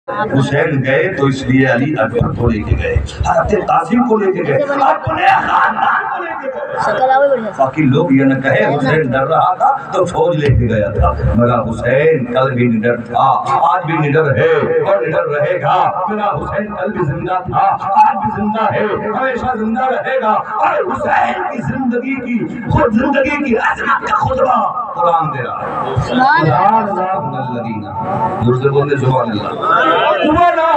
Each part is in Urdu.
حسین گئے تو اس لیے علی اکبر کو لے کے گئے، حضرت قاسم کو لے کے گئے، اپنے خاندان کو لے کے گئے، باقی لوگ یہ نہ کہے حسین ڈر رہا تھا تو فوج لے کے گیا تھا، میرا حسین کل بھی نڈر تھا، آج بھی نڈر ہے اور نڈر رہے گا، میرا حسین کل بھی زندہ تھا، آج بھی زندہ ہے، ہمیشہ زندہ رہے گا، اور حسین کی زندگی کی خود زندگی کی عظمت کا خطبہ قرآن دے رہا ہے۔ سبحان اللہ الذین دور سے بولنے سبحان اللہ۔ وَلَا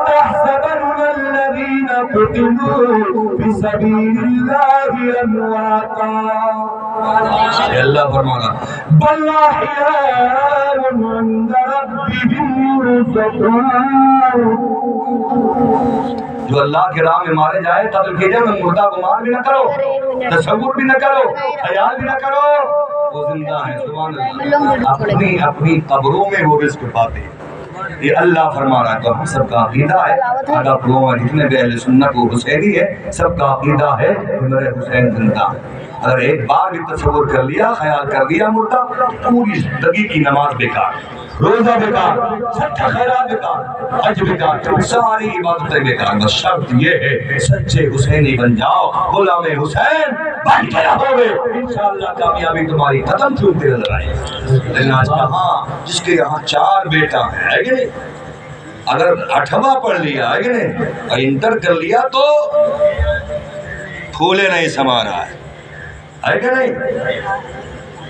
تَحْسَبَنَّ الَّذِينَ قُتِلُوا فِي سَبِيلِ اللَّهِ أَمْوَاتًا، اللہ فرمانا بَلْ أَحْيَاءٌ عِندَ رَبِّهِمْ يُرْزَقُونَ، جو اللہ کی راہ میں مارے جائے قتل کیجئے، میں مردہ گمان بھی نہ کرو، تصور بھی نہ کرو، خیال بھی نہ کرو، وہ زندہ ہے، سبحان اللہ، اپنی قبروں میں وہ رزق پاتے ہیں، یہ اللہ فرما رہا ہے۔ تو ہم سب کا عقیدہ ہے، اگر پروہ جتنے بھی اہل سنت و حسینی ہے، سب کا عقیدہ ہے کہ میرے حسین زندہ ہے۔ اگر ایک بار بھی تصور کر لیا، خیال کر لیا مردہ، پوری زندگی کی نماز بیکار، روزہ بیکار، صدقہ خیرات بیکار، حج بیکار، ساری عبادتیں بیکار۔ بس شرط یہ ہے سچے حسینی بن جاؤ، غلام حسین بن کے رہو گے، انشاءاللہ کامیابی تمہاری قدم چھوٹتے نظر آئے۔ لیکن آج کہاں، جس کے یہاں 4 بیٹا ہے کہ نہیں، اگر 8واں پڑھ لیا ہے کہ نہیں، اور انٹر کر لیا تو پھولے نہیں سما رہا ہے کہ نہیں،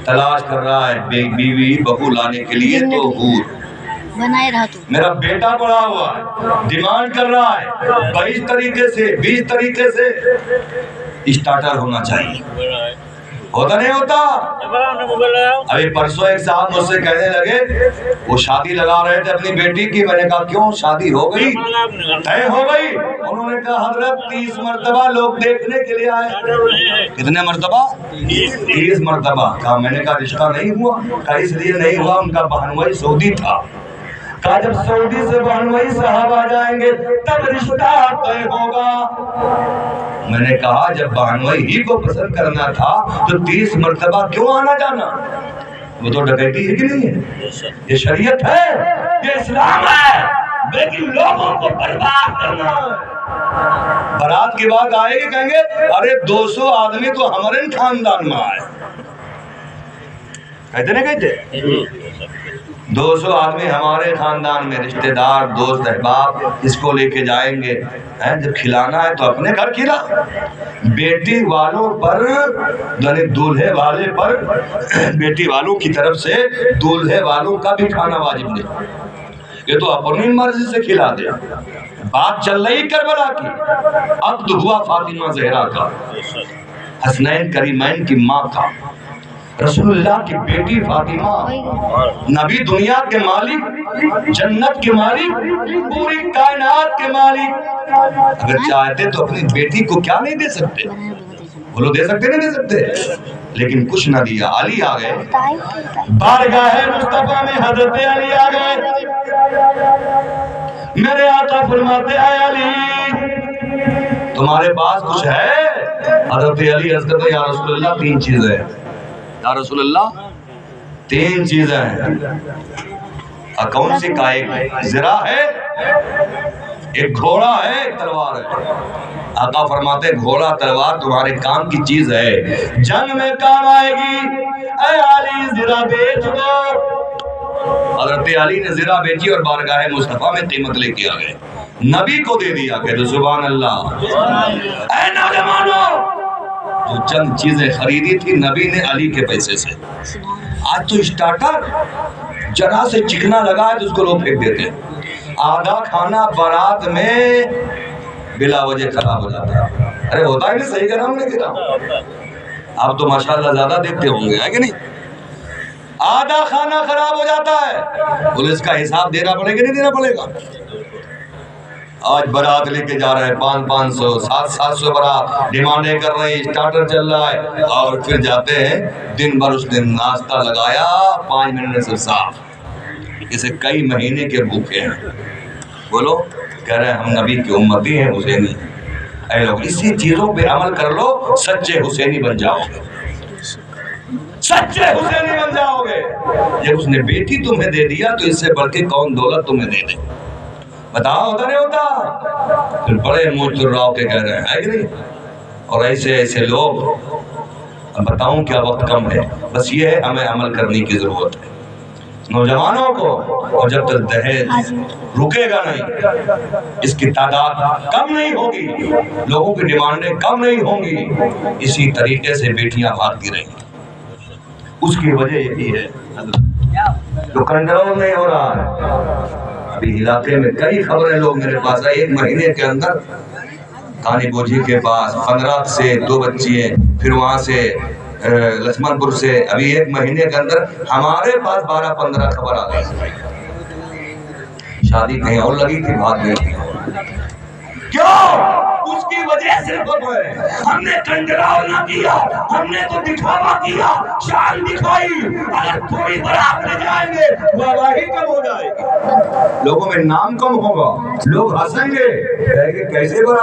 تلاش کر رہا ہے بیوی بہو لانے کے لیے تو حور بنائے رہا تو میرا بیٹا پڑا ہوا ہے، ڈیمانڈ کر رہا ہے 22 طریقے سے 20 طریقے سے اسٹارٹر ہونا چاہیے، ہوتا نہیں ہوتا۔ ابھی پرسوں ایک صاحب مجھ سے کہنے لگے وہ شادی لگا رہے تھے اپنی بیٹی کی، میں نے کہا کیوں شادی ہو گئی، طے ہو گئی؟ انہوں نے کہا حضرت 30 مرتبہ لوگ دیکھنے کے لیے آئے۔ کتنے مرتبہ؟ 30 مرتبہ۔ کہا میں نے کہا رشتہ نہیں ہوا؟ کہا اس لیے نہیں ہوا ان کا بہنوئی سعودی تھا۔ کہا جب سعودی سے بہنوئی صاحب آ جائیں گے تب رشتہ طے ہوگا۔ میں نے کہا جب بہنوئی ہی کو پسند کرنا تھا تو 30 مرتبہ کیوں آنا جانا؟ وہ تو ڈکیتی ہے کہ نہیں ہے؟ یہ شریعت ہے، یہ اسلام ہے، لیکن لوگوں کو برباد کرنا ہے۔ برات کے بعد آئے گے کہیں گے ارے 200 آدمی تو ہمارے خاندان میں آئے، کہتے نہیں کہتے 200 آدمی ہمارے خاندان میں، رشتہ دار دوست احباب اس کو لے کے جائیں گے، جب کھلانا ہے تو اپنے گھر کھلا۔ بیٹی والوں پر یعنی دولہے والے پر بیٹی والوں کی طرف سے دولہے والوں کا بھی کھانا واجب نہیں، یہ تو اپنی مرضی سے کھلا دے۔ بات چل رہی کربلا کی، عقد ہوا فاطمہ زہرا کا، حسنین کریمین کی ماں کا، رسول اللہ کی بیٹی فاطمہ، نبی دنیا کے مالک، جنت کے مالک، پوری کائنات کے مالک، اگر چاہتے تو اپنی بیٹی کو کیا نہیں دے سکتے؟ بولو دے سکتے نہیں دے سکتے؟ لیکن کچھ نہ دیا۔ علی آ گئے، بارگاہ مصطفیٰ میں حضرت علی آ گئے، میرے آقا فرماتے ہیں علی تمہارے پاس کچھ ہے؟ حضرت علی عرض کرتے یا رسول اللہ 3 چیزیں، یا رسول اللہ 3 چیزیں ہیں۔ کون سی؟ کا ایک زرہ ہے، ایک گھوڑا ہے، ایک تلوار ہے۔ آقا فرماتے گھوڑا تلوار تمہارے کام کی چیز ہے، جنگ میں کام آئے گی، اے علی زرہ بیچ دو۔ حضرت علی نے زرہ بیچی اور بارگاہ مصطفیٰ میں قیمت لے کے آ گئے، نبی کو دے دیا، کہتے سبحان اللہ۔ اے نوجوانوں، جو چند چیزیں خریدی تھی نبی نے علی کے پیسے سے، آج تو اسٹارٹر جرا سے چکنا لگا ہے تو اس کو لوگ پھینک دیتے ہیں، آدھا کھانا بارات میں بلا وجہ خراب ہو جاتا ہے۔ ارے ہوتا ہے نہیں، صحیح کہنا ہم نے کہا، آپ تو ماشاءاللہ زیادہ دیکھتے ہوں گے، ہے کہ نہیں؟ آدھا کھانا خراب ہو جاتا ہے، بولے اس کا حساب دینا پڑے گا نہیں دینا پڑے گا؟ آج برات لے کے جا رہے ہیں 500 700 برات ڈیمانڈیں کر رہے ہیں، اسٹارٹر چل رہا ہے، اور پھر جاتے ہیں دن بھر اس نے ناشتہ لگایا 5 منٹ سے صاف، اسے کئی مہینے کے بھوکے ہیں۔ بولو کہہ رہے ہیں ہم نبی کی امتی ہیں، حسینی۔ اے لوگ اسی چیزوں پہ عمل کر لو، سچے حسینی بن جاؤ گے، سچے حسینی بن جاؤ گے۔ جب اس نے بیٹی تمہیں دے دیا تو اس سے بڑھ کے کون دولت تمہیں دے دے؟ بتاؤ ہوتا نہیں ہوتا؟ پھر بڑے منہ چراؤ کے کہہ رہے ہیں ہے کہ نہیں؟ اور ایسے ایسے لوگ، اب بتاؤں کیا وقت کم ہے، بس یہ ہے ہمیں عمل کرنے کی ضرورت ہے نوجوانوں کو. اور جب تک دہیج رکے گا نہیں، اس کی تعداد کم نہیں ہوگی، لوگوں کی ڈیمانڈیں کم نہیں ہوں گی، اسی طریقے سے بیٹیاں بھاگتی رہیں گی. اس کی وجہ یہی ہے جو کنٹرول نہیں ہو رہا ہے. ابھی علاقے میں کئی خبریں لوگ میرے پاس آئی، 1 مہینے کے اندر کانی بوجھی کے پاس 15 سے 2 بچیاں، پھر وہاں سے لکشمن پور سے ابھی 1 مہینے کے اندر ہمارے پاس 12-15 خبر آ گئی. شادی کہیں اور لگی تھی، بھاگ گئی تھی. کیوں؟ اس کی وجہ صرف ہے ہم نے کنٹرول نہ کیا، ہم نے تو دکھاوا کیا، شان دکھائی. اگر تھوڑی برات لے جائیں گے واہواہی کم ہو جائے گی، لوگوں میں نام کم ہوگا، لوگ ہنسیں گے کیسے برات